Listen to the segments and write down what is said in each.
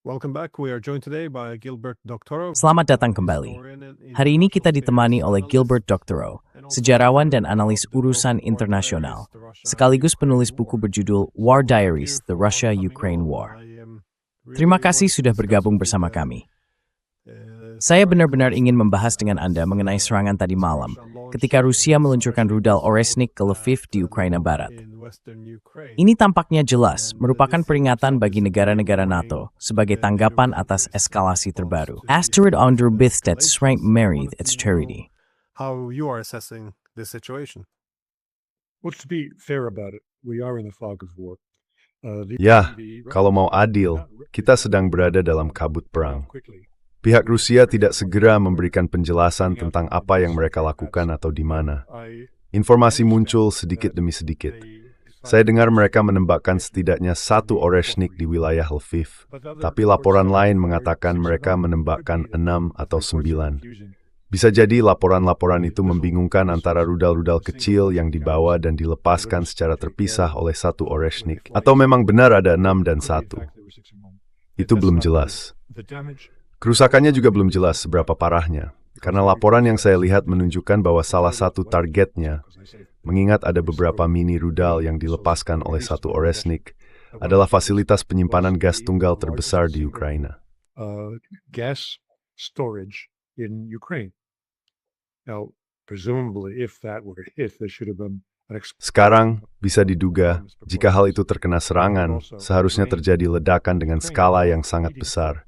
Welcome back. We are joined today by Gilbert Doctorow. Selamat datang kembali. Hari ini kita ditemani oleh Gilbert Doctorow, sejarawan dan analis urusan internasional, sekaligus penulis buku berjudul War Diaries: The Russia-Ukraine War. Terima kasih sudah bergabung bersama kami. Saya benar-benar ingin membahas dengan Anda mengenai serangan tadi malam, ketika Rusia meluncurkan rudal Oresnik ke Lviv di Ukraina Barat. Ini tampaknya jelas merupakan peringatan bagi negara-negara NATO sebagai tanggapan atas eskalasi terbaru. Asteroid under Bithstet strength married its charity. How you are assessing this situation? Well, to be fair about it, we are in the fog of war. Ya, kalau mau adil, kita sedang berada dalam kabut perang. Pihak Rusia tidak segera memberikan penjelasan tentang apa yang mereka lakukan atau di mana. Informasi muncul sedikit demi sedikit. Saya dengar mereka menembakkan setidaknya 1 Oresnik di wilayah Lviv, tapi laporan lain mengatakan mereka menembakkan 6 atau 9. Bisa jadi laporan-laporan itu membingungkan antara rudal-rudal kecil yang dibawa dan dilepaskan secara terpisah oleh 1 Oresnik, atau memang benar ada 6 dan 1. Itu belum jelas. Kerusakannya juga belum jelas seberapa parahnya, karena laporan yang saya lihat menunjukkan bahwa salah satu targetnya, mengingat ada beberapa mini rudal yang dilepaskan oleh 1 Oresnik, adalah fasilitas penyimpanan gas tunggal terbesar di Ukraina. Gas storage in Ukraine. Now, presumably, if that were hit, there should have been an Sekarang, bisa diduga, jika hal itu terkena serangan, seharusnya terjadi ledakan dengan skala yang sangat besar.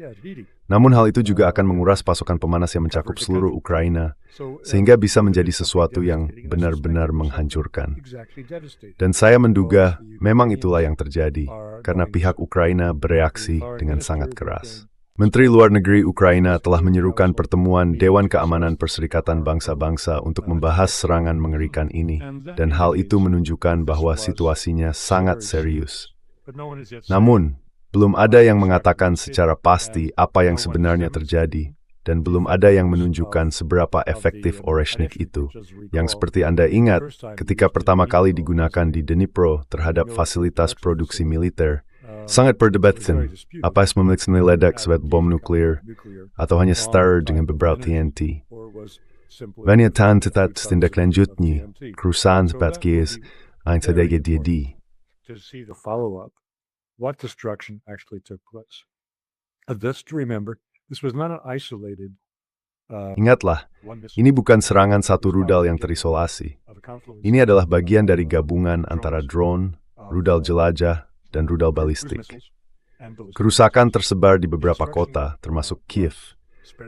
Namun hal itu juga akan menguras pasokan pemanas yang mencakup seluruh Ukraina, sehingga bisa menjadi sesuatu yang benar-benar menghancurkan. Dan saya menduga memang itulah yang terjadi, karena pihak Ukraina bereaksi dengan sangat keras. Menteri Luar Negeri Ukraina telah menyerukan pertemuan Dewan Keamanan Perserikatan Bangsa-Bangsa untuk membahas serangan mengerikan ini, dan hal itu menunjukkan bahwa situasinya sangat serius. Namun, belum ada yang mengatakan secara pasti apa yang sebenarnya terjadi, dan belum ada yang menunjukkan seberapa efektif Oresnik itu, yang seperti Anda ingat ketika pertama kali digunakan di Dnipro terhadap fasilitas produksi militer, sangat perdebatkan apa memiliki nilai ledak sebagai bom nuklir, atau hanya setara dengan beberapa TNT. Vanyataan tetap tindak lanjutnya, kerusakan seperti yang terjadi di what destruction actually took place. Just to remember, this was not an isolated. Ingatlah, ini bukan serangan satu rudal yang terisolasi. Ini adalah bagian dari gabungan antara drone, rudal jelajah, dan rudal balistik. Kerusakan tersebar di beberapa kota, termasuk Kiev.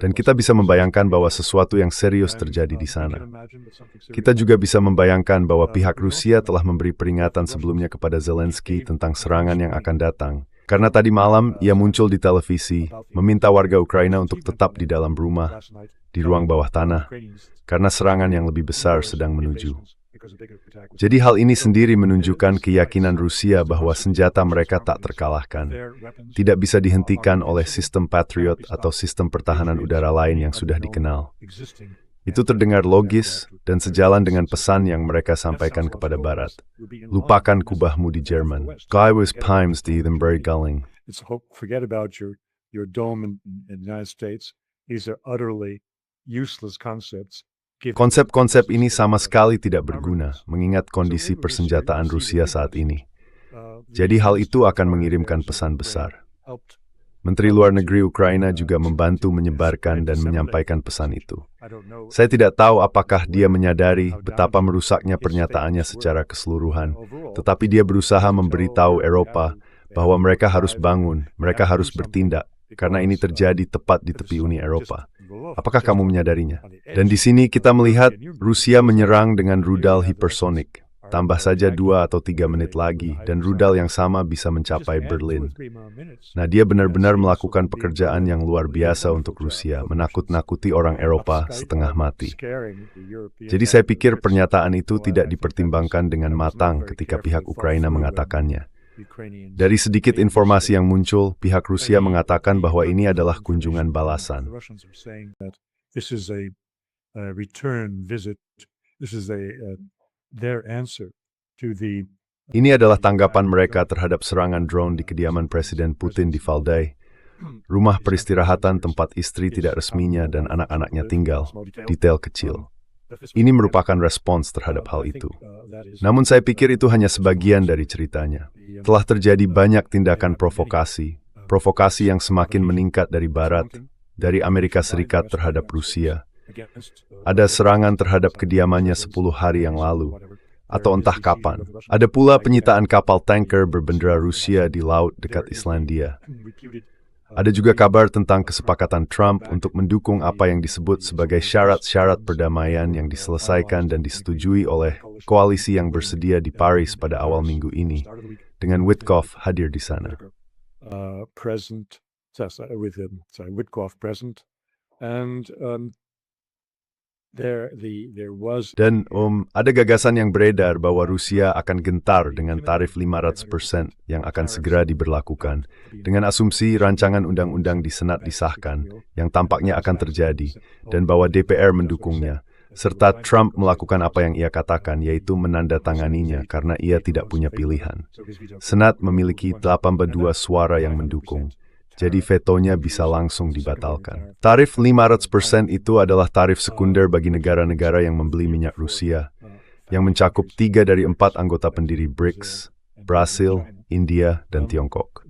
Dan kita bisa membayangkan bahwa sesuatu yang serius terjadi di sana. Kita juga bisa membayangkan bahwa pihak Rusia telah memberi peringatan sebelumnya kepada Zelensky tentang serangan yang akan datang. Karena tadi malam ia muncul di televisi, meminta warga Ukraina untuk tetap di dalam rumah, di ruang bawah tanah, karena serangan yang lebih besar sedang menuju. Jadi hal ini sendiri menunjukkan keyakinan Rusia bahwa senjata mereka tak terkalahkan, tidak bisa dihentikan oleh sistem Patriot atau sistem pertahanan udara lain yang sudah dikenal. Itu terdengar logis dan sejalan dengan pesan yang mereka sampaikan kepada Barat. Lupakan kubahmu di Jerman. Guy was Pimes di Edinburgh Gulling. Forget about your dome in the United States. These are utterly useless concepts. Konsep-konsep ini sama sekali tidak berguna, mengingat kondisi persenjataan Rusia saat ini. Jadi hal itu akan mengirimkan pesan besar. Menteri Luar Negeri Ukraina juga membantu menyebarkan dan menyampaikan pesan itu. Saya tidak tahu apakah dia menyadari betapa merusaknya pernyataannya secara keseluruhan, tetapi dia berusaha memberitahu Eropa bahwa mereka harus bangun, mereka harus bertindak, karena ini terjadi tepat di tepi Uni Eropa. Apakah kamu menyadarinya? Dan di sini kita melihat Rusia menyerang dengan rudal hipersonik. Tambah saja 2 atau 3 menit lagi, dan rudal yang sama bisa mencapai Berlin. Nah, dia benar-benar melakukan pekerjaan yang luar biasa untuk Rusia, menakut-nakuti orang Eropa setengah mati. Jadi saya pikir pernyataan itu tidak dipertimbangkan dengan matang ketika pihak Ukraina mengatakannya. Dari sedikit informasi yang muncul, pihak Rusia mengatakan bahwa ini adalah kunjungan balasan. Ini adalah tanggapan mereka terhadap serangan drone di kediaman Presiden Putin di Valdai, rumah peristirahatan tempat istri tidak resminya dan anak-anaknya tinggal, detail kecil. Ini merupakan respons terhadap hal itu. Namun saya pikir itu hanya sebagian dari ceritanya. Telah terjadi banyak tindakan provokasi yang semakin meningkat dari Barat, dari Amerika Serikat terhadap Rusia. Ada serangan terhadap kediamannya 10 hari yang lalu, atau entah kapan. Ada pula penyitaan kapal tanker berbendera Rusia di laut dekat Islandia. Ada juga kabar tentang kesepakatan Trump untuk mendukung apa yang disebut sebagai syarat-syarat perdamaian yang diselesaikan dan disetujui oleh koalisi yang bersedia di Paris pada awal minggu ini, dengan Witkoff hadir di sana. Dan ada gagasan yang beredar bahwa Rusia akan gentar dengan tarif 500% yang akan segera diberlakukan, dengan asumsi rancangan undang-undang di Senat disahkan, yang tampaknya akan terjadi, dan bahwa DPR mendukungnya, serta Trump melakukan apa yang ia katakan, yaitu menandatanganinya karena ia tidak punya pilihan. Senat memiliki 82 suara yang mendukung. Jadi vetonya bisa langsung dibatalkan. Tarif 500% itu adalah tarif sekunder bagi negara-negara yang membeli minyak Rusia, yang mencakup 3 dari 4 anggota pendiri BRICS, Brasil, India, dan Tiongkok.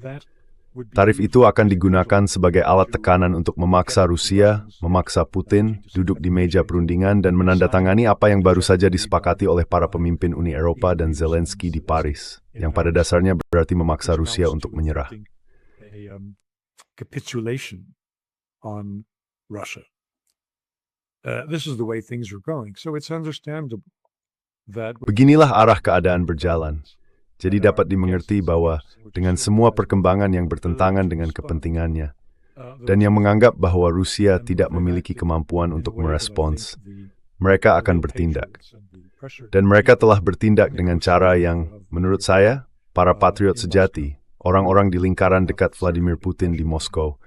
Tarif itu akan digunakan sebagai alat tekanan untuk memaksa Rusia, memaksa Putin, duduk di meja perundingan dan menandatangani apa yang baru saja disepakati oleh para pemimpin Uni Eropa dan Zelensky di Paris, yang pada dasarnya berarti memaksa Rusia untuk menyerah. Capitulation on Russia. This is the way things are going. So it's understandable that Beginilah arah keadaan berjalan. Jadi dapat dimengerti bahwa dengan semua perkembangan yang bertentangan dengan kepentingannya dan yang menganggap bahwa Rusia tidak memiliki kemampuan untuk merespons, mereka akan bertindak. Dan mereka telah bertindak dengan cara yang, menurut saya, para patriot sejati, orang-orang di lingkaran dekat Vladimir Putin di Moskow,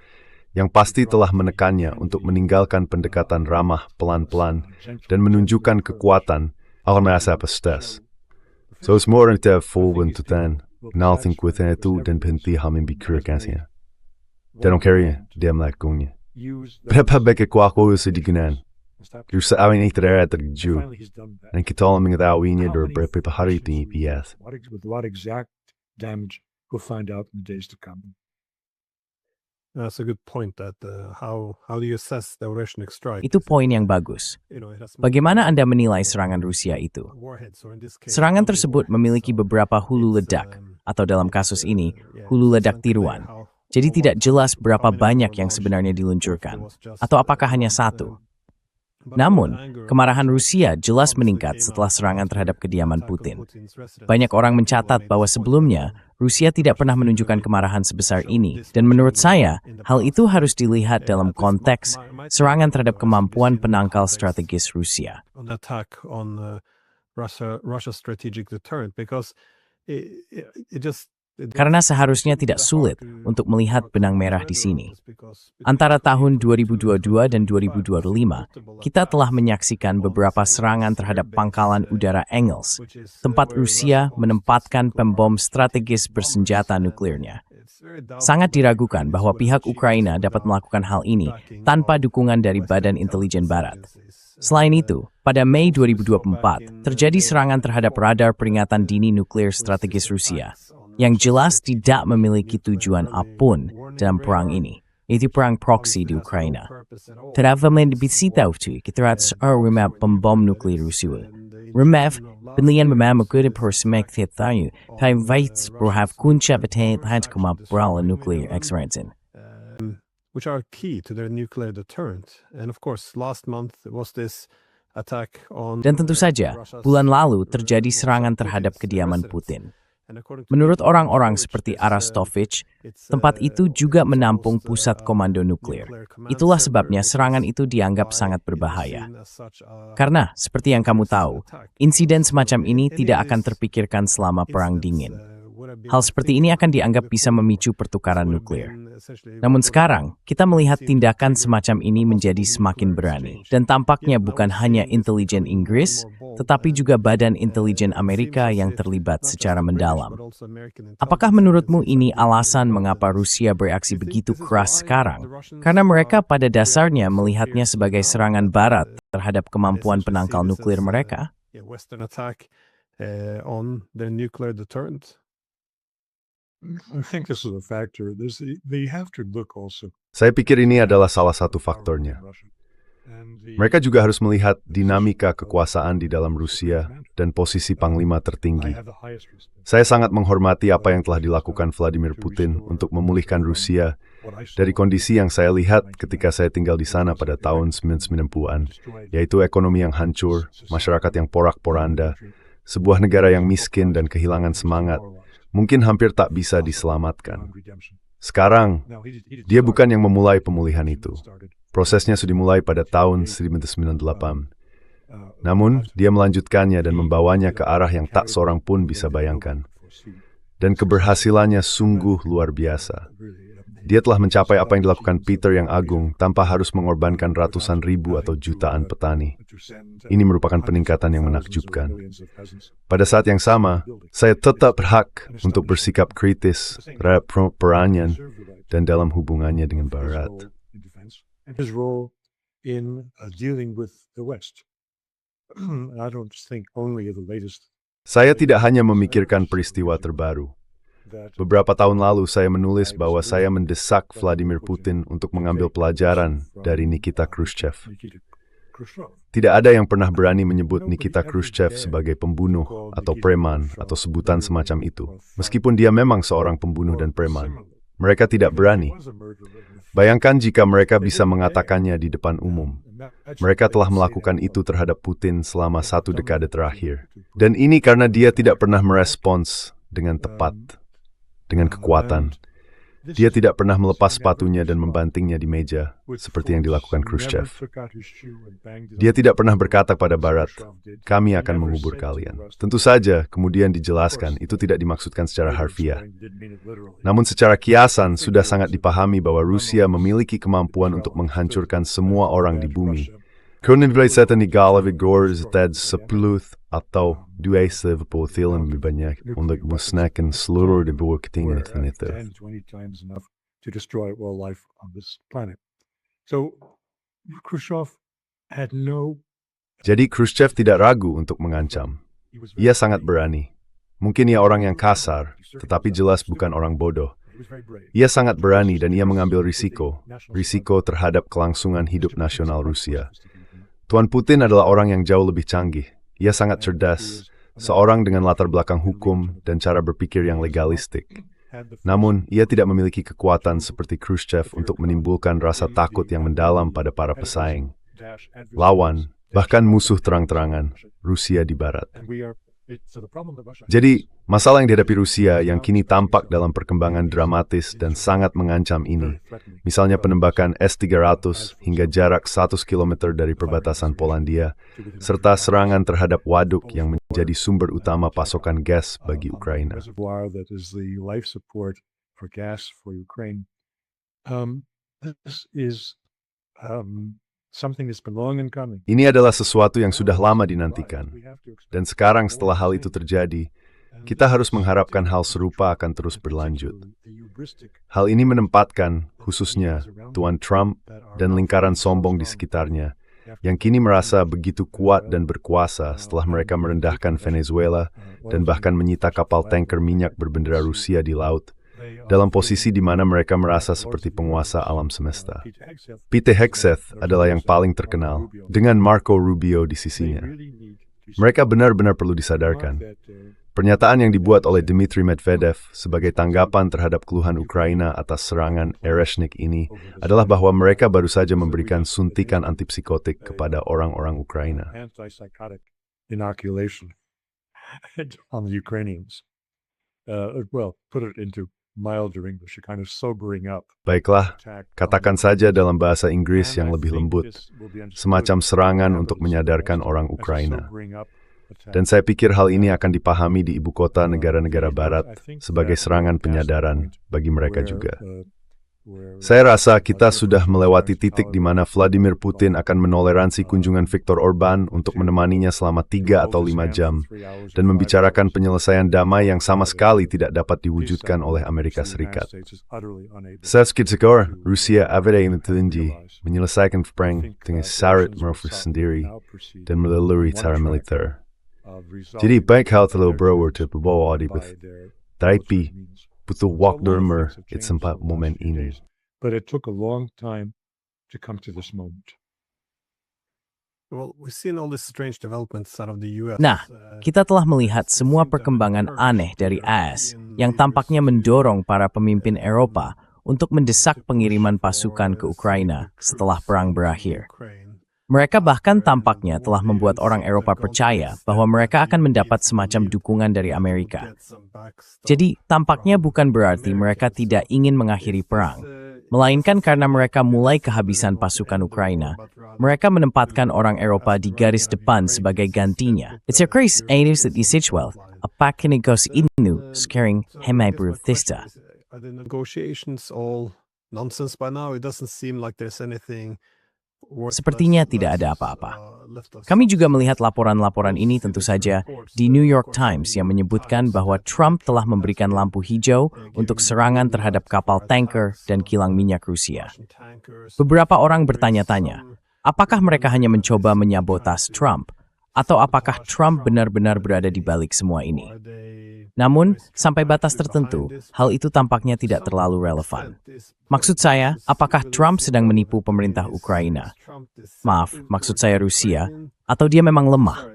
yang pasti telah menekannya untuk meninggalkan pendekatan ramah pelan-pelan dan menunjukkan kekuatan al-Masapastas. So semua orang tidak full bentutan, nalting kuatnya itu dan berhenti memikirkannya. Dan akhirnya, dia melakukannya. Berapa baik aku sedigunan? Kita awin ini terlihat terkejut, dan kita mengetahuinya dari beberapa hari di EPS. what exact damage we'll find out in the days to come. That's a good point. That how do you assess the Oreshnik strike? Itu poin yang bagus. It has Bagaimana Anda menilai serangan Rusia itu? warheads, or in this case, Serangan tersebut memiliki beberapa hulu ledak, atau dalam kasus ini, hulu ledak tiruan. Jadi tidak jelas berapa banyak yang sebenarnya diluncurkan, atau apakah hanya satu. Namun, kemarahan Rusia jelas meningkat setelah serangan terhadap kediaman Putin. Banyak orang mencatat bahwa sebelumnya, Rusia tidak pernah menunjukkan kemarahan sebesar ini, dan menurut saya, hal itu harus dilihat dalam konteks serangan terhadap kemampuan penangkal strategis Rusia. An attack on Russia's strategic deterrent, because it just Karena seharusnya tidak sulit untuk melihat benang merah di sini. Antara tahun 2022 dan 2025, kita telah menyaksikan beberapa serangan terhadap pangkalan udara Engels, tempat Rusia menempatkan pembom strategis bersenjata nuklirnya. Sangat diragukan bahwa pihak Ukraina dapat melakukan hal ini tanpa dukungan dari Badan Intelijen Barat. Selain itu, pada Mei 2024, terjadi serangan terhadap radar peringatan dini nuklir strategis Rusia, yang jelas tidak memiliki tujuan apapun dalam perang ini, yaitu perang proksi di Ukraina. Terdapat bisita itu kiterat rumah pembom nuklir Rusia. Rumah penilaian memang mengikuti persemak tiap-tiap, tapi vait berhaf kunci betain kemampuan beral nuklir ekstransin. which are key to their nuclear deterrent. And of course, last month was this attack on. Dan tentu saja, bulan lalu terjadi serangan terhadap kediaman Putin. Menurut orang-orang seperti Arastovich, tempat itu juga menampung pusat komando nuklir. Itulah sebabnya serangan itu dianggap sangat berbahaya. Karena, seperti yang kamu tahu, insiden semacam ini tidak akan terpikirkan selama Perang Dingin. hal seperti ini akan dianggap bisa memicu pertukaran nuklir. Namun sekarang, kita melihat tindakan semacam ini menjadi semakin berani. Dan tampaknya bukan hanya intelijen Inggris, tetapi juga Badan Intelijen Amerika yang terlibat secara mendalam. Apakah menurutmu ini alasan mengapa Rusia bereaksi begitu keras sekarang? Karena mereka pada dasarnya melihatnya sebagai serangan Barat terhadap kemampuan penangkal nuklir mereka? Western attack on their nuclear deterrent. I think this is a factor. They have to look also. Saya pikir ini adalah salah satu faktornya. Mereka juga harus melihat dinamika kekuasaan di dalam Rusia dan posisi panglima tertinggi. Saya sangat menghormati apa yang telah dilakukan Vladimir Putin untuk memulihkan Rusia dari kondisi yang saya lihat ketika saya tinggal di sana pada tahun 1990-an, yaitu ekonomi yang hancur, masyarakat yang porak-poranda, sebuah negara yang miskin dan kehilangan semangat, mungkin hampir tak bisa diselamatkan. Sekarang, dia bukan yang memulai pemulihan itu. Prosesnya sudah dimulai pada tahun 1998. Namun, dia melanjutkannya dan membawanya ke arah yang tak seorang pun bisa bayangkan. Dan keberhasilannya sungguh luar biasa. Dia telah mencapai apa yang dilakukan Peter yang Agung tanpa harus mengorbankan ratusan ribu atau jutaan petani. Ini merupakan peningkatan yang menakjubkan. Pada saat yang sama, saya tetap berhak untuk bersikap kritis terhadap perannya dan dalam hubungannya dengan Barat. And his role in dealing with the West. I don't think only of the latest. Saya tidak hanya memikirkan peristiwa terbaru. Beberapa tahun lalu saya menulis bahwa saya mendesak Vladimir Putin untuk mengambil pelajaran dari Nikita Khrushchev. Tidak ada yang pernah berani menyebut Nikita Khrushchev sebagai pembunuh atau preman atau sebutan semacam itu. Meskipun dia memang seorang pembunuh dan preman. Mereka tidak berani. Bayangkan jika mereka bisa mengatakannya di depan umum. Mereka telah melakukan itu terhadap Putin selama 1 dekade terakhir. Dan ini karena dia tidak pernah merespons dengan tepat, dengan kekuatan. Dia tidak pernah melepas sepatunya dan membantingnya di meja, seperti yang dilakukan Khrushchev. Dia tidak pernah berkata pada Barat, kami akan mengubur kalian. Tentu saja, kemudian dijelaskan, itu tidak dimaksudkan secara harfiah. Namun secara kiasan, sudah sangat dipahami bahwa Rusia memiliki kemampuan untuk menghancurkan semua orang di bumi. Konfliknya Galavik Gors Ted Sepuluth atau 20 lebih banyak untuk musnahkan seluruh di bawah ketinggian itu. 10-20 times enough to destroy all life on this planet. So Khrushchev had no. Jadi Khrushchev tidak ragu untuk mengancam. Ia sangat berani. Mungkin ia orang yang kasar, tetapi jelas bukan orang bodoh. Ia sangat berani dan ia mengambil risiko terhadap kelangsungan hidup nasional Rusia. Tuan Putin adalah orang yang jauh lebih canggih. Ia sangat cerdas, seorang dengan latar belakang hukum dan cara berpikir yang legalistik. Namun, ia tidak memiliki kekuatan seperti Khrushchev untuk menimbulkan rasa takut yang mendalam pada para pesaing, lawan, bahkan musuh terang-terangan, Rusia di Barat. Jadi, masalah yang dihadapi Rusia yang kini tampak dalam perkembangan dramatis dan sangat mengancam ini, misalnya penembakan S-300 hingga jarak 100 km dari perbatasan Polandia, serta serangan terhadap waduk yang menjadi sumber utama pasokan gas bagi Ukraina. Ini adalah sesuatu yang sudah lama dinantikan. Dan sekarang setelah hal itu terjadi, kita harus mengharapkan hal serupa akan terus berlanjut. Hal ini menempatkan, khususnya, Tuan Trump dan lingkaran sombong di sekitarnya, yang kini merasa begitu kuat dan berkuasa setelah mereka merendahkan Venezuela dan bahkan menyita kapal tanker minyak berbendera Rusia di laut, dalam posisi di mana mereka merasa seperti penguasa alam semesta. Pete Hegseth adalah yang paling terkenal, dengan Marco Rubio di sisinya. Mereka benar-benar perlu disadarkan. Pernyataan yang dibuat oleh Dmitry Medvedev sebagai tanggapan terhadap keluhan Ukraina atas serangan Ereshnik ini adalah bahwa mereka baru saja memberikan suntikan antipsikotik kepada orang-orang Ukraina. Baiklah, katakan saja dalam bahasa Inggris yang lebih lembut, semacam serangan untuk menyadarkan orang Ukraina. Dan saya pikir hal ini akan dipahami di ibu kota negara-negara barat sebagai serangan penyadaran bagi mereka juga. Saya rasa kita sudah melewati titik di mana Vladimir Putin akan menoleransi kunjungan Viktor Orban untuk menemaninya selama 3 atau 5 jam dan membicarakan penyelesaian damai yang sama sekali tidak dapat diwujudkan oleh Amerika Serikat. Saya skitsakor, Rusia avere tinggi menyelesaikan perang dengan syarat merofus sendiri dan melalui cara militer. Jadi baik hal telah berawal terbawa di tapi butuh waktu sempat momen ini. But it took a long time to come to this moment. Well, we've seen all these strange developments out of the US. Nah, kita telah melihat semua perkembangan aneh dari AS yang tampaknya mendorong para pemimpin Eropa untuk mendesak pengiriman pasukan ke Ukraina setelah perang berakhir. Mereka bahkan tampaknya telah membuat orang Eropa percaya bahwa mereka akan mendapat semacam dukungan dari Amerika. Jadi, tampaknya bukan berarti mereka tidak ingin mengakhiri perang, melainkan karena mereka mulai kehabisan pasukan Ukraina. Mereka menempatkan orang Eropa di garis depan sebagai gantinya. It's a crazy news that Sitchwell, a pack negos inu, scaring hemai berthista. Are the negotiations all nonsense by now? It doesn't seem like there's anything. Sepertinya tidak ada apa-apa. Kami juga melihat laporan-laporan ini tentu saja di New York Times yang menyebutkan bahwa Trump telah memberikan lampu hijau untuk serangan terhadap kapal tanker dan kilang minyak Rusia. Beberapa orang bertanya-tanya, apakah mereka hanya mencoba menyabotas Trump, atau apakah Trump benar-benar berada di balik semua ini? Namun, sampai batas tertentu, hal itu tampaknya tidak terlalu relevan. Maksud saya, apakah Trump sedang menipu pemerintah Ukraina? Maaf, maksud saya Rusia, atau dia memang lemah?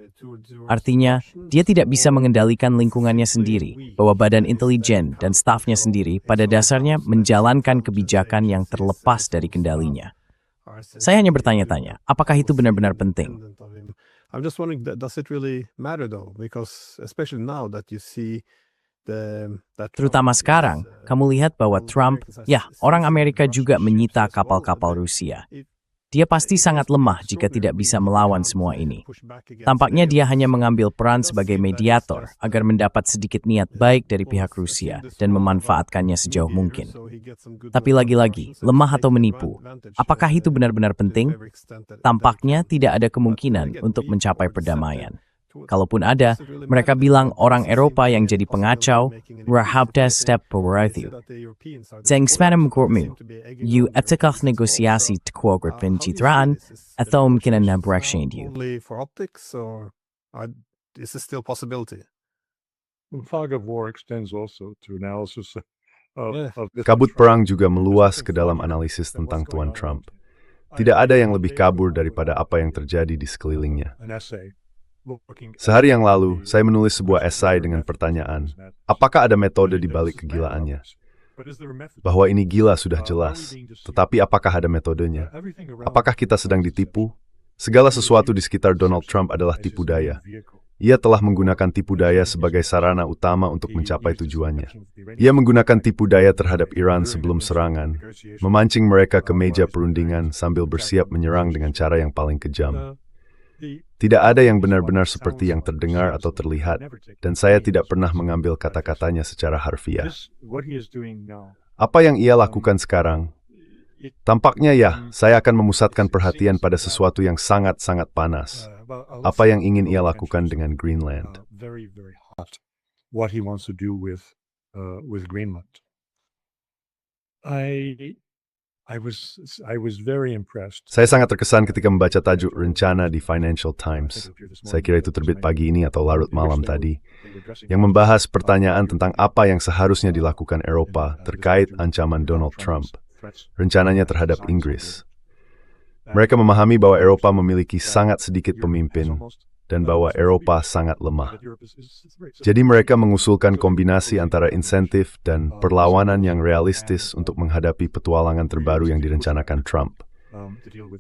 Artinya, dia tidak bisa mengendalikan lingkungannya sendiri, bahwa badan intelijen dan stafnya sendiri pada dasarnya menjalankan kebijakan yang terlepas dari kendalinya. Saya hanya bertanya-tanya, apakah itu benar-benar penting? I'm just wondering, does it really matter though? Because especially now that you see Terutama sekarang, kamu lihat bahwa Trump, orang Amerika juga menyita kapal-kapal Rusia. Dia pasti sangat lemah jika tidak bisa melawan semua ini. Tampaknya dia hanya mengambil peran sebagai mediator agar mendapat sedikit niat baik dari pihak Rusia dan memanfaatkannya sejauh mungkin. Tapi lagi-lagi, lemah atau menipu, apakah itu benar-benar penting? Tampaknya tidak ada kemungkinan untuk mencapai perdamaian. Kalaupun ada, mereka bilang orang Eropa yang jadi pengacau, Rahabda step pewarthi. Zeng spanam kormu, you etikaf negosiasi tekuagrat pencitraan, atau mungkin anda bereaction you. only for optics, or is this still possibility? The fog of war extends also to analysis of this. Kabut perang juga meluas ke dalam analisis tentang Tuan Trump. Tidak ada yang lebih kabur daripada apa yang terjadi di sekelilingnya. An essay. Sehari yang lalu, saya menulis sebuah esai dengan pertanyaan, apakah ada metode di balik kegilaannya? Bahwa ini gila sudah jelas, tetapi apakah ada metodenya? Apakah kita sedang ditipu? Segala sesuatu di sekitar Donald Trump adalah tipu daya. Ia telah menggunakan tipu daya sebagai sarana utama untuk mencapai tujuannya. Ia menggunakan tipu daya terhadap Iran sebelum serangan, memancing mereka ke meja perundingan sambil bersiap menyerang dengan cara yang paling kejam. Tidak ada yang benar-benar seperti yang terdengar atau terlihat, dan saya tidak pernah mengambil kata-katanya secara harfiah. Apa yang ia lakukan sekarang? Tampaknya saya akan memusatkan perhatian pada sesuatu yang sangat-sangat panas. Apa yang ingin ia lakukan dengan Greenland? What he wants to do with Greenland. I was very impressed. Saya sangat terkesan ketika membaca tajuk rencana di Financial Times. Saya kira itu terbit pagi ini atau larut malam tadi, yang membahas pertanyaan tentang apa yang seharusnya dilakukan Eropa terkait ancaman Donald Trump, rencananya terhadap Inggris. Mereka memahami bahwa Eropa memiliki sangat sedikit pemimpin dan bahwa Eropa sangat lemah. Jadi mereka mengusulkan kombinasi antara insentif dan perlawanan yang realistis untuk menghadapi petualangan terbaru yang direncanakan Trump.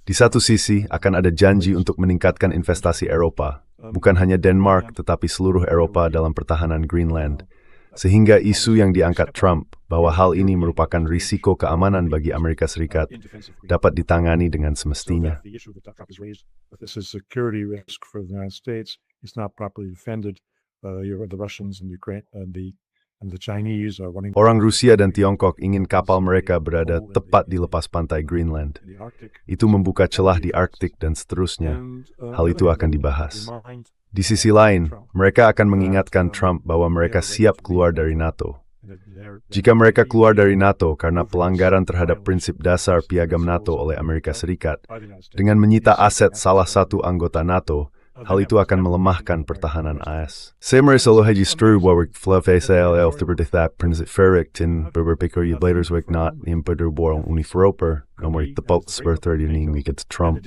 Di satu sisi, akan ada janji untuk meningkatkan investasi Eropa, bukan hanya Denmark tetapi seluruh Eropa dalam pertahanan Greenland, sehingga isu yang diangkat Trump bahwa hal ini merupakan risiko keamanan bagi Amerika Serikat dapat ditangani dengan semestinya. it's not properly defended. The Russians and Ukraine and the Chinese are wanting. Orang Rusia dan Tiongkok ingin kapal mereka berada tepat di lepas pantai Greenland. Itu membuka celah di Arktik dan seterusnya. Hal itu akan dibahas. Di sisi lain, mereka akan mengingatkan Trump bahwa mereka siap keluar dari NATO. Jika mereka keluar dari NATO karena pelanggaran terhadap prinsip dasar piagam NATO oleh Amerika Serikat, dengan menyita aset salah satu anggota NATO, hal itu akan melemahkan pertahanan AS. Saya merasa haji stru bahwa FLFSL terberdetak prinsip ferritin berpikir leaders wek not yang berborong univeroper nomor tepat seperti ini mikat Trump.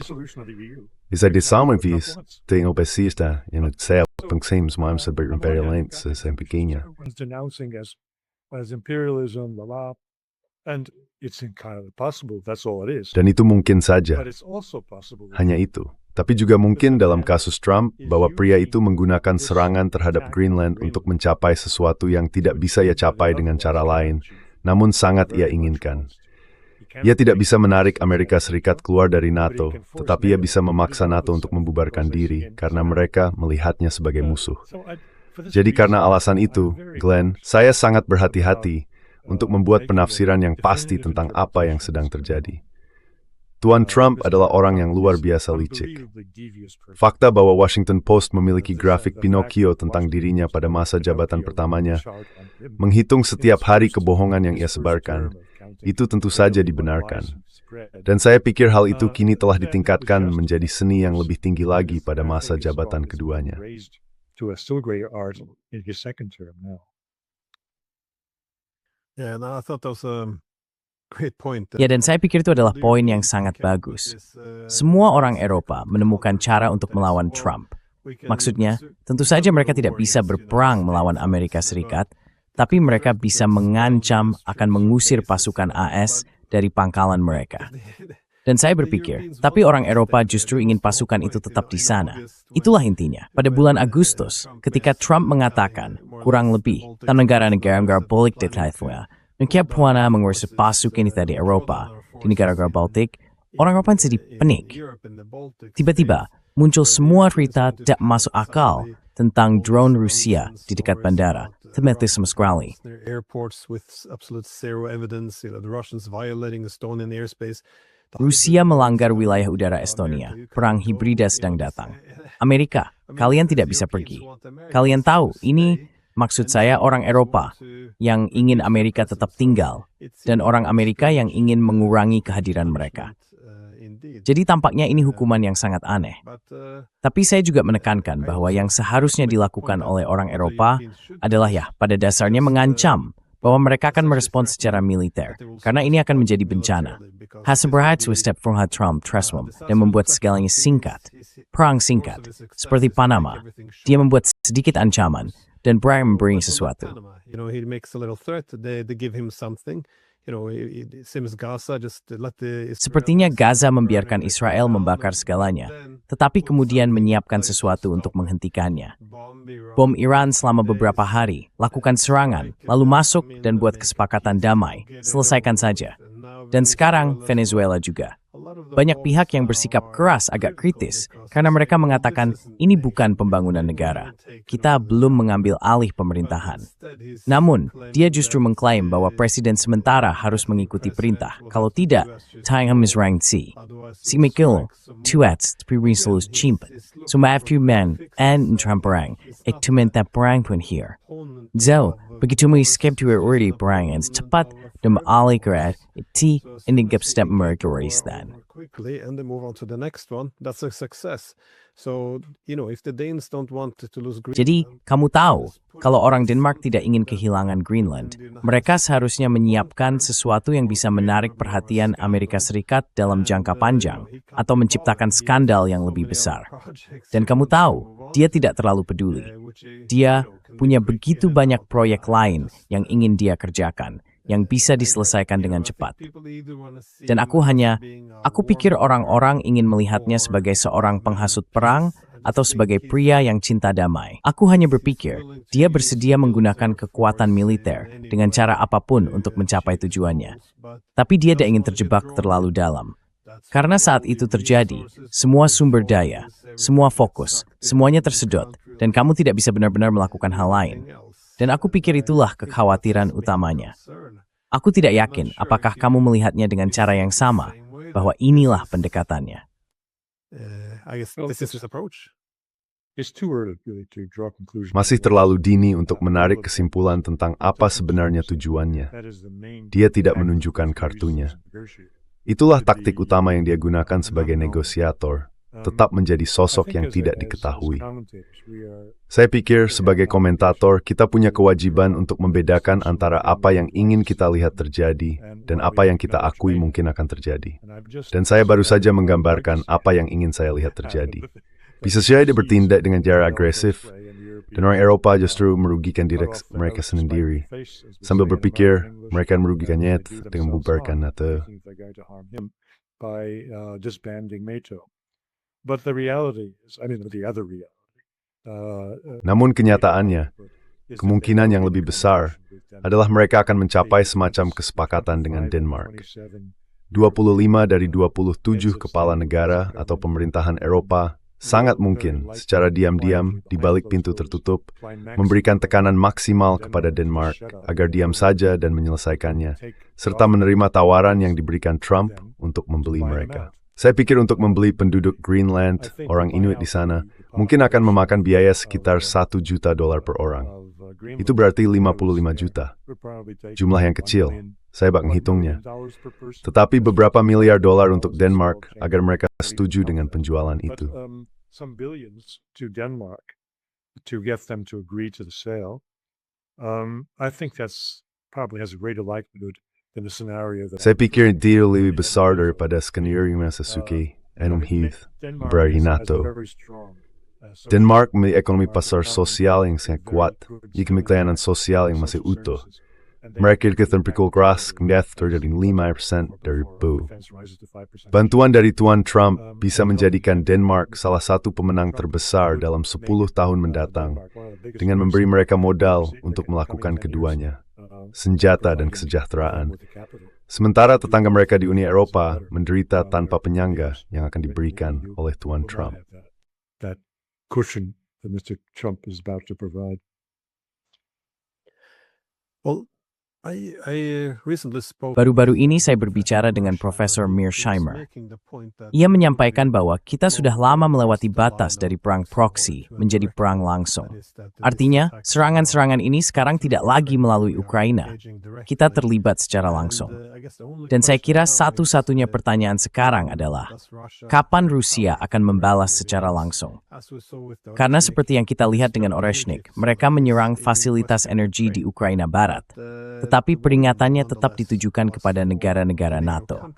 Bisa disama vis dengan pesista yang saya pengsim semua sebagai imperial lens sempiknya. Denouncing as imperialism, and it's entirely possible. That's all it is. Dan itu mungkin saja. But it's also possible. Hanya itu. Tapi juga mungkin dalam kasus Trump bahwa pria itu menggunakan serangan terhadap Greenland untuk mencapai sesuatu yang tidak bisa ia capai dengan cara lain, namun sangat ia inginkan. Ia tidak bisa menarik Amerika Serikat keluar dari NATO, tetapi ia bisa memaksa NATO untuk membubarkan diri karena mereka melihatnya sebagai musuh. Jadi karena alasan itu, Glenn, saya sangat berhati-hati untuk membuat penafsiran yang pasti tentang apa yang sedang terjadi. Tuan Trump adalah orang yang luar biasa licik. Fakta bahwa Washington Post memiliki grafik Pinocchio tentang dirinya pada masa jabatan pertamanya, menghitung setiap hari kebohongan yang ia sebarkan, itu tentu saja dibenarkan. Dan saya pikir hal itu kini telah ditingkatkan menjadi seni yang lebih tinggi lagi pada masa jabatan keduanya. Yeah, and I thought that was a great point. Ya, dan saya pikir itu adalah poin yang sangat bagus. Semua orang Eropa menemukan cara untuk melawan Trump. Maksudnya, tentu saja mereka tidak bisa berperang melawan Amerika Serikat, tapi mereka bisa mengancam akan mengusir pasukan AS dari pangkalan mereka. Dan saya berpikir, tapi orang Eropa justru ingin pasukan itu tetap di sana. Itulah intinya. Pada bulan Agustus, ketika Trump mengatakan, kurang lebih, negara-negara Baltik detailnya, Nungkiap puana mengurus pasukan itu dari Eropa, di negara-negara Baltik, orang Eropa jadi panik. Tiba-tiba, muncul semua cerita tidak masuk akal tentang drone Rusia di dekat bandara. Temetis sama sekali. Rusia melanggar wilayah udara Estonia. Perang hibrida sedang datang. Amerika, kalian tidak bisa pergi. Kalian tahu, ini maksud saya orang Eropa yang ingin Amerika tetap tinggal dan orang Amerika yang ingin mengurangi kehadiran mereka. Jadi tampaknya ini hukuman yang sangat aneh. Tapi saya juga menekankan bahwa yang seharusnya dilakukan oleh orang Eropa adalah pada dasarnya mengancam bahwa mereka akan merespons secara militer, karena ini akan menjadi bencana. Haseberhat step from Trump Tresmum dan membuat segalanya singkat, perang singkat, seperti Panama. Dia membuat sedikit ancaman dan berani memberi sesuatu. He makes a little threat. They give him something. Sepertinya Gaza membiarkan Israel membakar segalanya, tetapi kemudian menyiapkan sesuatu untuk menghentikannya. Bom Iran selama beberapa hari, lakukan serangan, lalu masuk dan buat kesepakatan damai, selesaikan saja. Dan sekarang Venezuela juga. Banyak pihak yang bersikap keras agak kritis karena mereka mengatakan ini bukan pembangunan negara. Kita belum mengambil alih pemerintahan. Namun, dia justru mengklaim bahwa presiden sementara harus mengikuti perintah. Kalau tidak, Tayang Misrang Si. Si Mikil, Tuats, Pririnsolus Chimpan. Sumaftu Men, and Tramperang, Ektumenta Perang Pun here. Zell, begitu mengiskep already perang yang cepat dan beralih kerat, iti indigap step mercuries then. Quickly and then move on to the next one. That's a success. So, if the Danes don't want to lose Greenland. Jadi, kamu tahu, kalau orang Denmark tidak ingin kehilangan Greenland, mereka seharusnya menyiapkan sesuatu yang bisa menarik perhatian Amerika Serikat dalam jangka panjang atau menciptakan skandal yang lebih besar. Dan kamu tahu, dia tidak terlalu peduli. Dia punya begitu banyak proyek lain yang ingin dia kerjakan, yang bisa diselesaikan dengan cepat. Dan aku pikir orang-orang ingin melihatnya sebagai seorang penghasut perang atau sebagai pria yang cinta damai. Aku hanya berpikir, dia bersedia menggunakan kekuatan militer dengan cara apapun untuk mencapai tujuannya. Tapi dia tidak ingin terjebak terlalu dalam. Karena saat itu terjadi, semua sumber daya, semua fokus, semuanya tersedot, dan kamu tidak bisa benar-benar melakukan hal lain. Dan aku pikir itulah kekhawatiran utamanya. Aku tidak yakin apakah kamu melihatnya dengan cara yang sama, bahwa inilah pendekatannya. Masih terlalu dini untuk menarik kesimpulan tentang apa sebenarnya tujuannya. Dia tidak menunjukkan kartunya. Itulah taktik utama yang dia gunakan sebagai negosiator, tetap menjadi sosok yang tidak diketahui. Saya pikir sebagai komentator, kita punya kewajiban untuk membedakan antara apa yang ingin kita lihat terjadi dan apa yang kita akui mungkin akan terjadi. Dan saya baru saja menggambarkan apa yang ingin saya lihat terjadi. Bisa saja dia bertindak dengan cara agresif, dan orang Eropa justru merugikan diri mereka sendiri, sambil berpikir mereka merugikannya dengan membubarkan NATO. Namun kenyataannya, kemungkinan yang lebih besar adalah mereka akan mencapai semacam kesepakatan dengan Denmark. 25 dari 27 kepala negara atau pemerintahan Eropa sangat mungkin secara diam-diam di balik pintu tertutup memberikan tekanan maksimal kepada Denmark agar diam saja dan menyelesaikannya, serta menerima tawaran yang diberikan Trump untuk membeli mereka. Saya pikir untuk membeli penduduk Greenland, orang Inuit di sana, mungkin akan memakan biaya sekitar $1 juta per orang. Itu berarti 55 juta. Jumlah yang kecil, saya bak menghitungnya. Tetapi beberapa miliar dolar untuk Denmark agar mereka setuju dengan penjualan itu. Saya pikir dia lebih besar daripada skenario Masasuke, Enum Heath, berarti NATO. Denmark memiliki ekonomi pasar sosial yang sangat kuat, jika kemitraan sosial yang masih utuh. Mereka terpikul keras, kemudian terjadi 5% dari BU. Bantuan dari Tuan Trump bisa menjadikan Denmark salah satu pemenang terbesar dalam 10 tahun mendatang, dengan memberi mereka modal untuk melakukan keduanya, senjata dan kesejahteraan. Sementara tetangga mereka di Uni Eropa menderita tanpa penyangga yang akan diberikan oleh Tuan Trump. Cushion that Mr. Trump is about to provide. Well, I recently spoke. Baru-baru ini saya berbicara dengan Profesor Mearsheimer. Ia menyampaikan bahwa kita sudah lama melewati batas dari perang proksi menjadi perang langsung. Artinya, serangan-serangan ini sekarang tidak lagi melalui Ukraina. Kita terlibat secara langsung. Dan saya kira satu-satunya pertanyaan sekarang adalah, kapan Rusia akan membalas secara langsung? Karena seperti yang kita lihat dengan Oreshnik, mereka menyerang fasilitas energi di Ukraina Barat. Tetapi peringatannya tetap ditujukan kepada negara-negara NATO.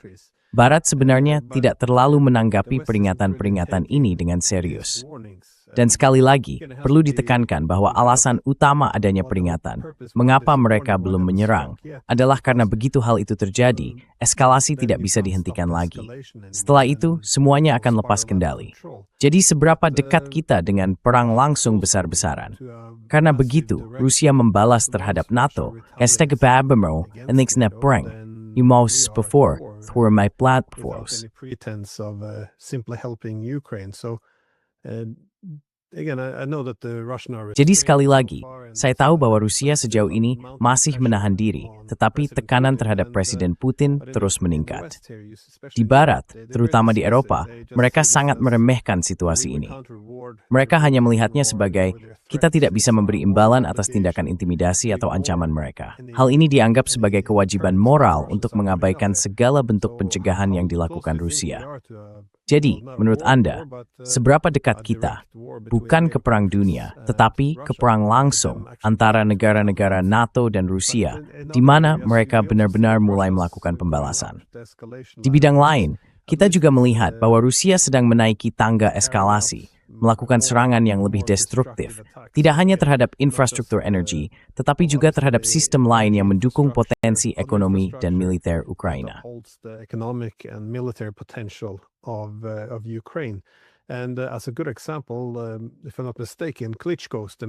Barat sebenarnya tidak terlalu menanggapi peringatan-peringatan ini dengan serius. Dan sekali lagi, perlu ditekankan bahwa alasan utama adanya peringatan, mengapa mereka belum menyerang, adalah karena begitu hal itu terjadi, eskalasi tidak bisa dihentikan lagi. Setelah itu, semuanya akan lepas kendali. Jadi seberapa dekat kita dengan perang langsung besar-besaran? Karena begitu, Rusia membalas terhadap NATO, you most before through my platforms. Jadi sekali lagi, saya tahu bahwa Rusia sejauh ini masih menahan diri, tetapi tekanan terhadap Presiden Putin terus meningkat. Di Barat, terutama di Eropa, mereka sangat meremehkan situasi ini. Mereka hanya melihatnya sebagai, kita tidak bisa memberi imbalan atas tindakan intimidasi atau ancaman mereka. Hal ini dianggap sebagai kewajiban moral untuk mengabaikan segala bentuk pencegahan yang dilakukan Rusia. Jadi, menurut Anda, seberapa dekat kita, bukan ke perang dunia, tetapi ke perang langsung antara negara-negara NATO dan Rusia, di mana mereka benar-benar mulai melakukan pembalasan. Di bidang lain, kita juga melihat bahwa Rusia sedang menaiki tangga eskalasi, melakukan serangan yang lebih destruktif, tidak hanya terhadap infrastruktur energi, tetapi juga terhadap sistem lain yang mendukung potensi ekonomi dan militer Ukraina.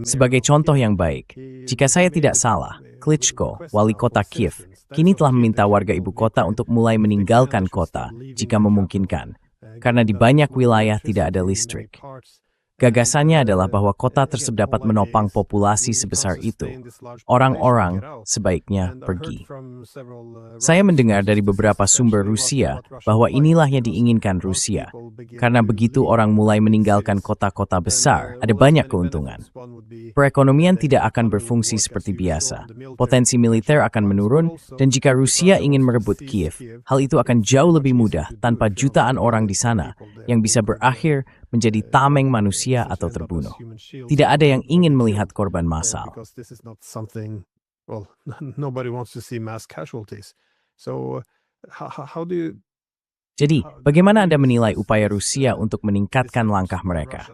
Sebagai contoh yang baik, jika saya tidak salah, Klitschko, wali kota Kiev, kini telah meminta warga ibu kota untuk mulai meninggalkan kota jika memungkinkan, karena di banyak wilayah tidak ada listrik. Gagasannya adalah bahwa kota tersebut dapat menopang populasi sebesar itu. Orang-orang sebaiknya pergi. Saya mendengar dari beberapa sumber Rusia bahwa inilah yang diinginkan Rusia. Karena begitu orang mulai meninggalkan kota-kota besar, ada banyak keuntungan. Perekonomian tidak akan berfungsi seperti biasa. Potensi militer akan menurun, dan jika Rusia ingin merebut Kiev, hal itu akan jauh lebih mudah tanpa jutaan orang di sana yang bisa berakhir menjadi tameng manusia atau terbunuh. Tidak ada yang ingin melihat korban massal. Jadi, bagaimana Anda menilai upaya Rusia untuk meningkatkan langkah mereka?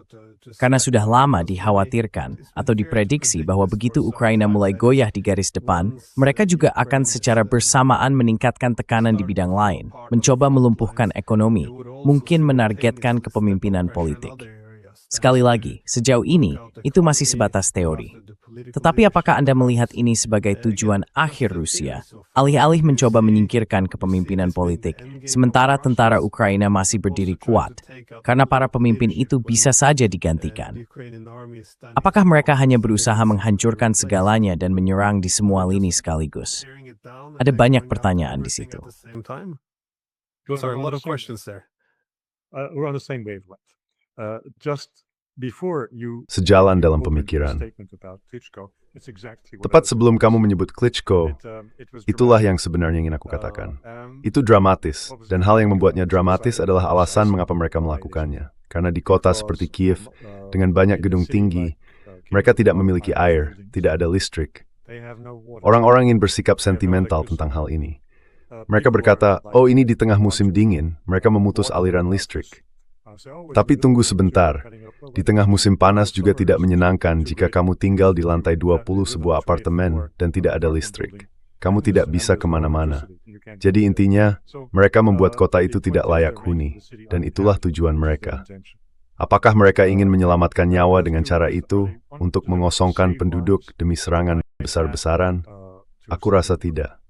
Karena sudah lama dikhawatirkan atau diprediksi bahwa begitu Ukraina mulai goyah di garis depan, mereka juga akan secara bersamaan meningkatkan tekanan di bidang lain, mencoba melumpuhkan ekonomi, mungkin menargetkan kepemimpinan politik. Sekali lagi, sejauh ini, itu masih sebatas teori. Tetapi apakah Anda melihat ini sebagai tujuan akhir Rusia, alih-alih mencoba menyingkirkan kepemimpinan politik, sementara tentara Ukraina masih berdiri kuat, karena para pemimpin itu bisa saja digantikan? Apakah mereka hanya berusaha menghancurkan segalanya dan menyerang di semua lini sekaligus? Ada banyak pertanyaan di situ. Sorry, a lot of questions there. We're on the same wavelength. Sejalan dalam pemikiran. Tepat sebelum kamu menyebut Klitschko, itulah yang sebenarnya ingin aku katakan. Itu dramatis, dan hal yang membuatnya dramatis adalah alasan mengapa mereka melakukannya. Karena di kota seperti Kiev, dengan banyak gedung tinggi, mereka tidak memiliki air, tidak ada listrik. Orang-orang ingin bersikap sentimental tentang hal ini. Mereka berkata, oh ini di tengah musim dingin, mereka memutus aliran listrik. Tapi tunggu sebentar, di tengah musim panas juga tidak menyenangkan jika kamu tinggal di lantai 20 sebuah apartemen dan tidak ada listrik. Kamu tidak bisa kemana-mana. Jadi intinya, mereka membuat kota itu tidak layak huni, dan itulah tujuan mereka. Apakah mereka ingin menyelamatkan nyawa dengan cara itu untuk mengosongkan penduduk demi serangan besar-besaran? Aku rasa tidak.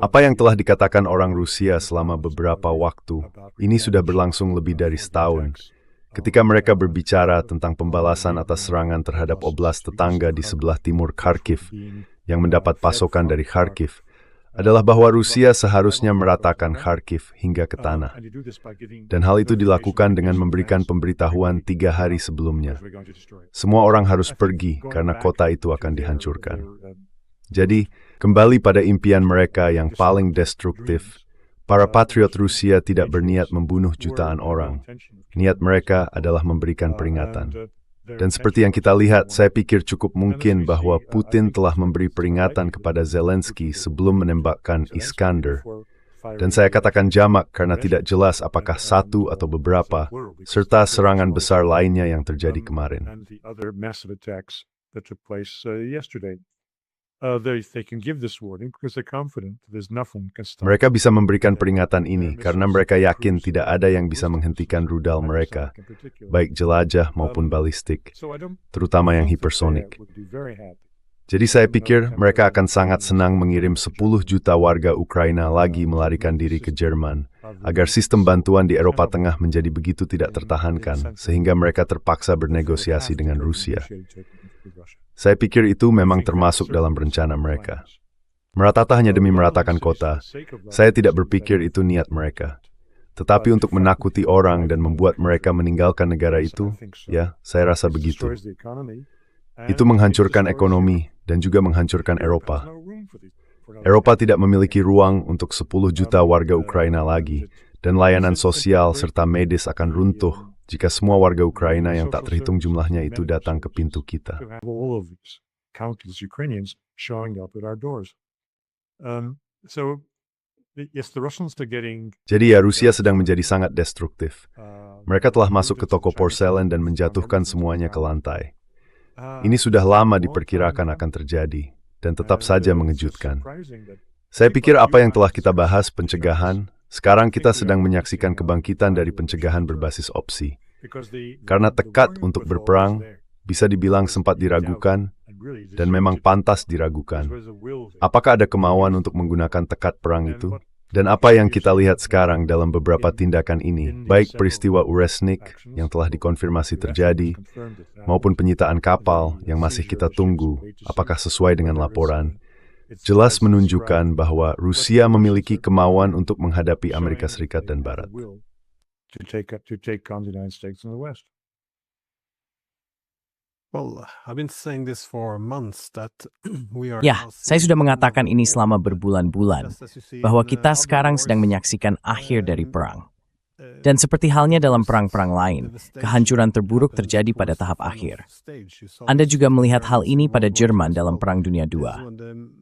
Apa yang telah dikatakan orang Rusia selama beberapa waktu, ini sudah berlangsung lebih dari setahun. Ketika mereka berbicara tentang pembalasan atas serangan terhadap oblast tetangga di sebelah timur Kharkiv, yang mendapat pasokan dari Kharkiv, adalah bahwa Rusia seharusnya meratakan Kharkiv hingga ke tanah. Dan hal itu dilakukan dengan memberikan pemberitahuan 3 hari sebelumnya. Semua orang harus pergi karena kota itu akan dihancurkan. Jadi, kembali pada impian mereka yang paling destruktif, para patriot Rusia tidak berniat membunuh jutaan orang. Niat mereka adalah memberikan peringatan. Dan seperti yang kita lihat, saya pikir cukup mungkin bahwa Putin telah memberi peringatan kepada Zelensky sebelum menembakkan Iskander. Dan saya katakan jamak karena tidak jelas apakah satu atau beberapa, serta serangan besar lainnya yang terjadi kemarin. Mereka bisa memberikan peringatan ini karena mereka yakin tidak ada yang bisa menghentikan rudal mereka, baik jelajah maupun balistik, terutama yang hipersonik. Jadi saya pikir mereka akan sangat senang mengirim 10 juta warga Ukraina lagi melarikan diri ke Jerman, agar sistem bantuan di Eropa Tengah menjadi begitu tidak tertahankan, sehingga mereka terpaksa bernegosiasi dengan Rusia. Saya pikir itu memang termasuk dalam rencana mereka. Meratata hanya demi meratakan kota, saya tidak berpikir itu niat mereka. Tetapi untuk menakuti orang dan membuat mereka meninggalkan negara itu, ya, saya rasa begitu. Itu menghancurkan ekonomi dan juga menghancurkan Eropa. Eropa tidak memiliki ruang untuk 10 juta warga Ukraina lagi, dan layanan sosial serta medis akan runtuh jika semua warga Ukraina yang tak terhitung jumlahnya itu datang ke pintu kita. Jadi ya, Rusia sedang menjadi sangat destruktif. Mereka telah masuk ke toko porselen dan menjatuhkan semuanya ke lantai. Ini sudah lama diperkirakan akan terjadi, dan tetap saja mengejutkan. Saya pikir apa yang telah kita bahas, pencegahan, sekarang kita sedang menyaksikan kebangkitan dari pencegahan berbasis opsi. Karena tekad untuk berperang bisa dibilang sempat diragukan, dan memang pantas diragukan. Apakah ada kemauan untuk menggunakan tekad perang itu? Dan apa yang kita lihat sekarang dalam beberapa tindakan ini, baik peristiwa Uresnik yang telah dikonfirmasi terjadi, maupun penyitaan kapal yang masih kita tunggu, apakah sesuai dengan laporan, jelas menunjukkan bahwa Rusia memiliki kemauan untuk menghadapi Amerika Serikat dan Barat. Ya, saya sudah mengatakan ini selama berbulan-bulan, bahwa kita sekarang sedang menyaksikan akhir dari perang. Dan seperti halnya dalam perang-perang lain, kehancuran terburuk terjadi pada tahap akhir. Anda juga melihat hal ini pada Jerman dalam Perang Dunia II.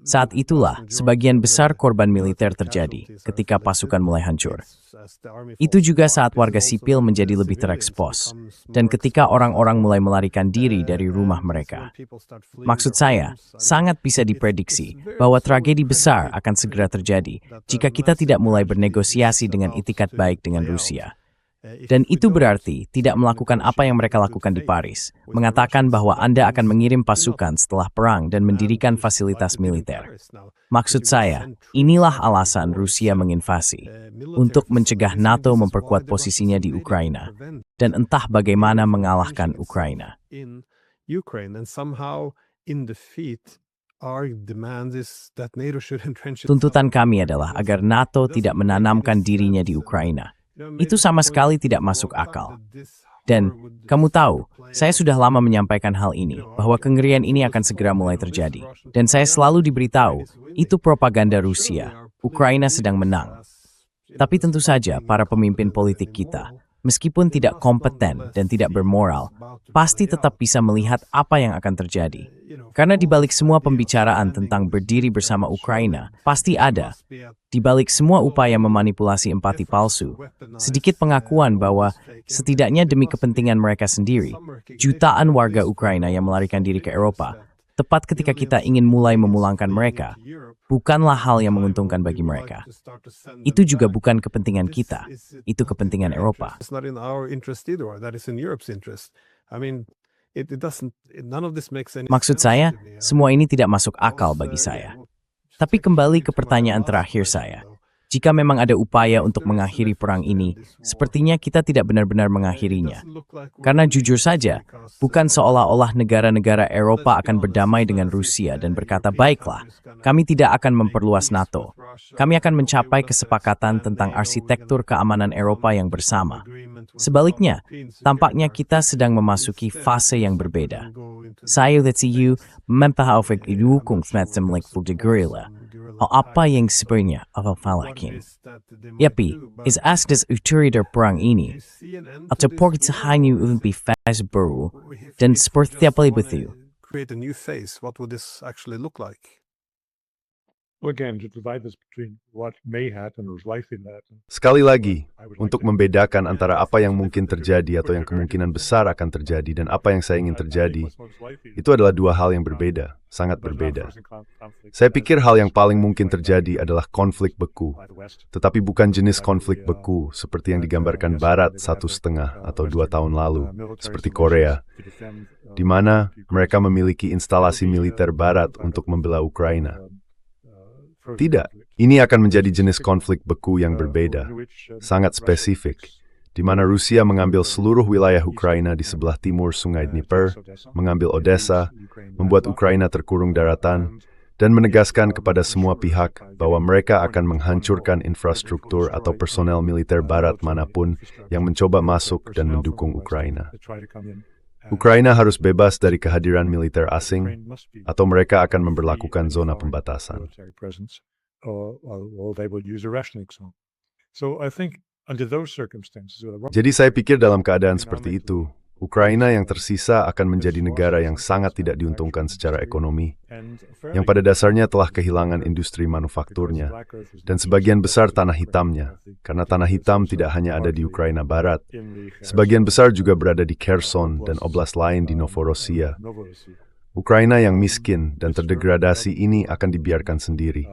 Saat itulah, sebagian besar korban militer terjadi ketika pasukan mulai hancur. Itu juga saat warga sipil menjadi lebih terekspos, dan ketika orang-orang mulai melarikan diri dari rumah mereka. Maksud saya, sangat bisa diprediksi bahwa tragedi besar akan segera terjadi jika kita tidak mulai bernegosiasi dengan itikat baik dengan Rusia. Dan itu berarti tidak melakukan apa yang mereka lakukan di Paris, mengatakan bahwa Anda akan mengirim pasukan setelah perang dan mendirikan fasilitas militer. Maksud saya, inilah alasan Rusia menginvasi, untuk mencegah NATO memperkuat posisinya di Ukraina, dan entah bagaimana mengalahkan Ukraina. Tuntutan kami adalah agar NATO tidak menanamkan dirinya di Ukraina. Itu sama sekali tidak masuk akal. Dan, kamu tahu, saya sudah lama menyampaikan hal ini, bahwa kengerian ini akan segera mulai terjadi. Dan saya selalu diberitahu, itu propaganda Rusia, Ukraina sedang menang. Tapi tentu saja, para pemimpin politik kita, meskipun tidak kompeten dan tidak bermoral, pasti tetap bisa melihat apa yang akan terjadi. Karena di balik semua pembicaraan tentang berdiri bersama Ukraina, pasti ada, di balik semua upaya memanipulasi empati palsu, sedikit pengakuan bahwa setidaknya demi kepentingan mereka sendiri, jutaan warga Ukraina yang melarikan diri ke Eropa, tepat ketika kita ingin mulai memulangkan mereka, bukanlah hal yang menguntungkan bagi mereka. Itu juga bukan kepentingan kita, itu kepentingan Eropa. Maksud saya, semua ini tidak masuk akal bagi saya. Tapi kembali ke pertanyaan terakhir saya. Jika memang ada upaya untuk mengakhiri perang ini, sepertinya kita tidak benar-benar mengakhirinya. Karena jujur saja, bukan seolah-olah negara-negara Eropa akan berdamai dengan Rusia dan berkata, baiklah, kami tidak akan memperluas NATO. Kami akan mencapai kesepakatan tentang arsitektur keamanan Eropa yang bersama. Sebaliknya, tampaknya kita sedang memasuki fase yang berbeda. Saya TCU memperhatikan dukung semacam de guerrilla. Apa yang sebenarnya falakin. Yapi, is asked as uturider perang ini, atau porkit hanya lebih fase baru, dan seperti apa itu? Sekali lagi, untuk membedakan antara apa yang mungkin terjadi atau yang kemungkinan besar akan terjadi dan apa yang saya ingin terjadi, itu adalah dua hal yang berbeda, sangat berbeda. Saya pikir hal yang paling mungkin terjadi adalah konflik beku, tetapi bukan jenis konflik beku seperti yang digambarkan Barat 1,5 atau 2 tahun lalu, seperti Korea, di mana mereka memiliki instalasi militer Barat untuk membela Ukraina. Tidak, ini akan menjadi jenis konflik beku yang berbeda, sangat spesifik, di mana Rusia mengambil seluruh wilayah Ukraina di sebelah timur Sungai Dnieper, mengambil Odessa, membuat Ukraina terkurung daratan, dan menegaskan kepada semua pihak bahwa mereka akan menghancurkan infrastruktur atau personel militer Barat manapun yang mencoba masuk dan mendukung Ukraina. Ukraina harus bebas dari kehadiran militer asing, atau mereka akan memberlakukan zona pembatasan. Jadi saya pikir dalam keadaan seperti itu, Ukraina yang tersisa akan menjadi negara yang sangat tidak diuntungkan secara ekonomi, yang pada dasarnya telah kehilangan industri manufakturnya, dan sebagian besar tanah hitamnya, karena tanah hitam tidak hanya ada di Ukraina Barat, sebagian besar juga berada di Kherson dan oblast lain di Novorossiya. Ukraina yang miskin dan terdegradasi ini akan dibiarkan sendiri.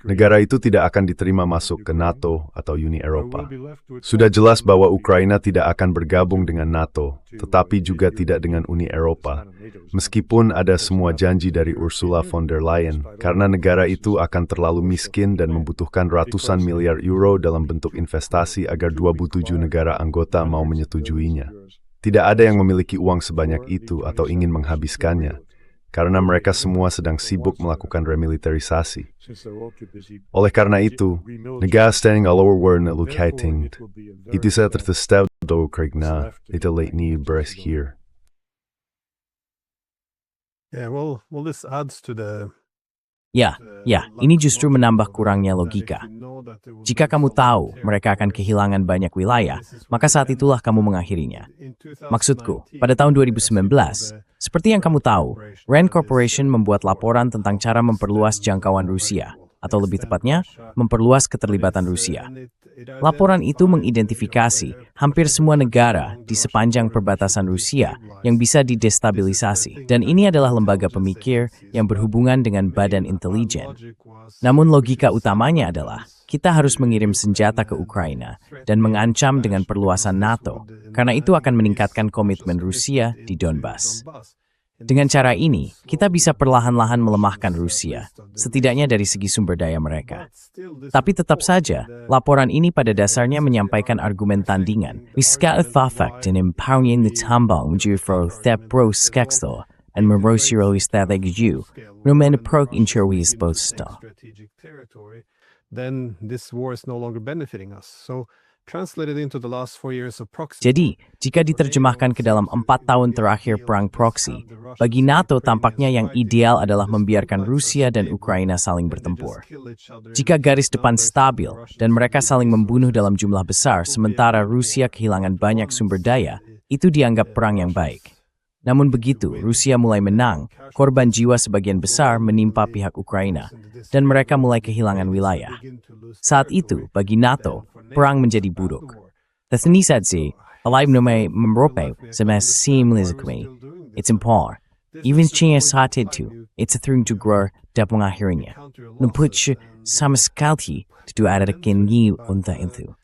Negara itu tidak akan diterima masuk ke NATO atau Uni Eropa. Sudah jelas bahwa Ukraina tidak akan bergabung dengan NATO, tetapi juga tidak dengan Uni Eropa, meskipun ada semua janji dari Ursula von der Leyen, karena negara itu akan terlalu miskin dan membutuhkan ratusan miliar euro dalam bentuk investasi agar 27 negara anggota mau menyetujuinya. Tidak ada yang memiliki uang sebanyak itu atau ingin menghabiskannya, karena mereka semua sedang sibuk melakukan remilitarisasi. Oleh karena itu, negastängning all over världen är lokalt. It is att det stöd då Ukraina lite late ny börjas here. Yeah, well, this adds to the Ya, ini justru menambah kurangnya logika. Jika kamu tahu mereka akan kehilangan banyak wilayah, maka saat itulah kamu mengakhirinya. Maksudku, pada tahun 2019, seperti yang kamu tahu, RAND Corporation membuat laporan tentang cara memperluas jangkauan Rusia, atau lebih tepatnya, memperluas keterlibatan Rusia. Laporan itu mengidentifikasi hampir semua negara di sepanjang perbatasan Rusia yang bisa didestabilisasi, dan ini adalah lembaga pemikir yang berhubungan dengan badan intelijen. Namun logika utamanya adalah, kita harus mengirim senjata ke Ukraina dan mengancam dengan perluasan NATO, karena itu akan meningkatkan komitmen Rusia di Donbas. Dengan cara ini, kita bisa perlahan-lahan melemahkan Rusia, setidaknya dari segi sumber daya mereka. Tapi tetap saja, laporan ini pada dasarnya menyampaikan argumen tandingan. We ska effect in empowering the tambang menjadi pro skexto and merosiro strategy, rumena pro inchori sposta. Then this war is no longer benefiting us. So translated into the last 4 years of proxy. Jadi, jika diterjemahkan ke dalam 4 tahun terakhir perang proksi, bagi NATO tampaknya yang ideal adalah membiarkan Rusia dan Ukraina saling bertempur. Jika garis depan stabil dan mereka saling membunuh dalam jumlah besar sementara Rusia kehilangan banyak sumber daya, itu dianggap perang yang baik. Namun begitu Rusia mulai menang, korban jiwa sebagian besar menimpa pihak Ukraina, dan mereka mulai kehilangan wilayah. Saat itu, bagi NATO, perang menjadi buruk. Tethnisadze, alive nomai memrope, semes simlizikme, it's impar. Even China sated to, it's a thing to grow, da pengakhirnya. Numputch sama sekali to ada kengi unta itu.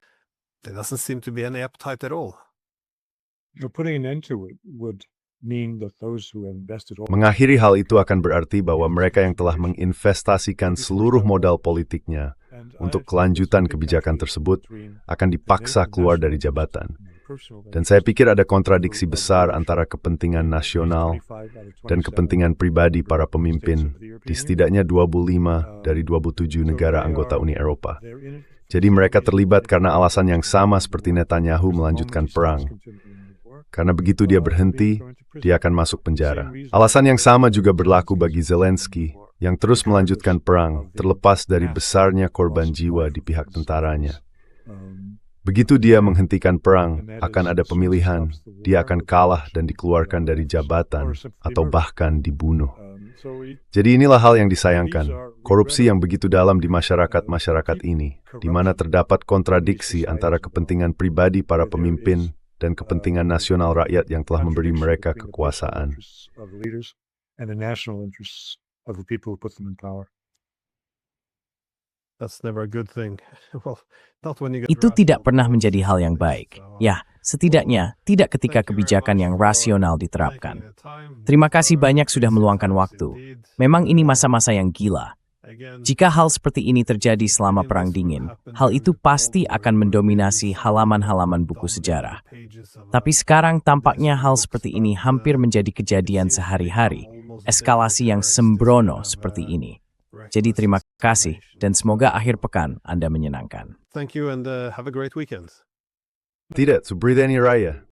There doesn't seem to be any appetite at all. Putting an end to it would mean that those who have invested all Mengakhiri hal itu akan berarti bahwa mereka yang telah menginvestasikan seluruh modal politiknya untuk kelanjutan kebijakan tersebut akan dipaksa keluar dari jabatan. Dan saya pikir ada kontradiksi besar antara kepentingan nasional dan kepentingan pribadi para pemimpin di setidaknya 25 dari 27 negara anggota Uni Eropa. Jadi mereka terlibat karena alasan yang sama seperti Netanyahu melanjutkan perang. Karena begitu dia berhenti, dia akan masuk penjara. Alasan yang sama juga berlaku bagi Zelensky, yang terus melanjutkan perang, terlepas dari besarnya korban jiwa di pihak tentaranya. Begitu dia menghentikan perang, akan ada pemilihan, dia akan kalah dan dikeluarkan dari jabatan, atau bahkan dibunuh. Jadi inilah hal yang disayangkan, korupsi yang begitu dalam di masyarakat ini, di mana terdapat kontradiksi antara kepentingan pribadi para pemimpin dan kepentingan nasional rakyat yang telah memberi mereka kekuasaan. Itu tidak pernah menjadi hal yang baik. Ya, setidaknya tidak ketika kebijakan yang rasional diterapkan. Terima kasih banyak sudah meluangkan waktu. Memang ini masa-masa yang gila. Jika hal seperti ini terjadi selama Perang Dingin, hal itu pasti akan mendominasi halaman-halaman buku sejarah. Tapi sekarang tampaknya hal seperti ini hampir menjadi kejadian sehari-hari, eskalasi yang sembrono seperti ini. Jadi terima kasih dan semoga akhir pekan Anda menyenangkan. Thank you and have a great weekend. Tidak, Subridhani Raya.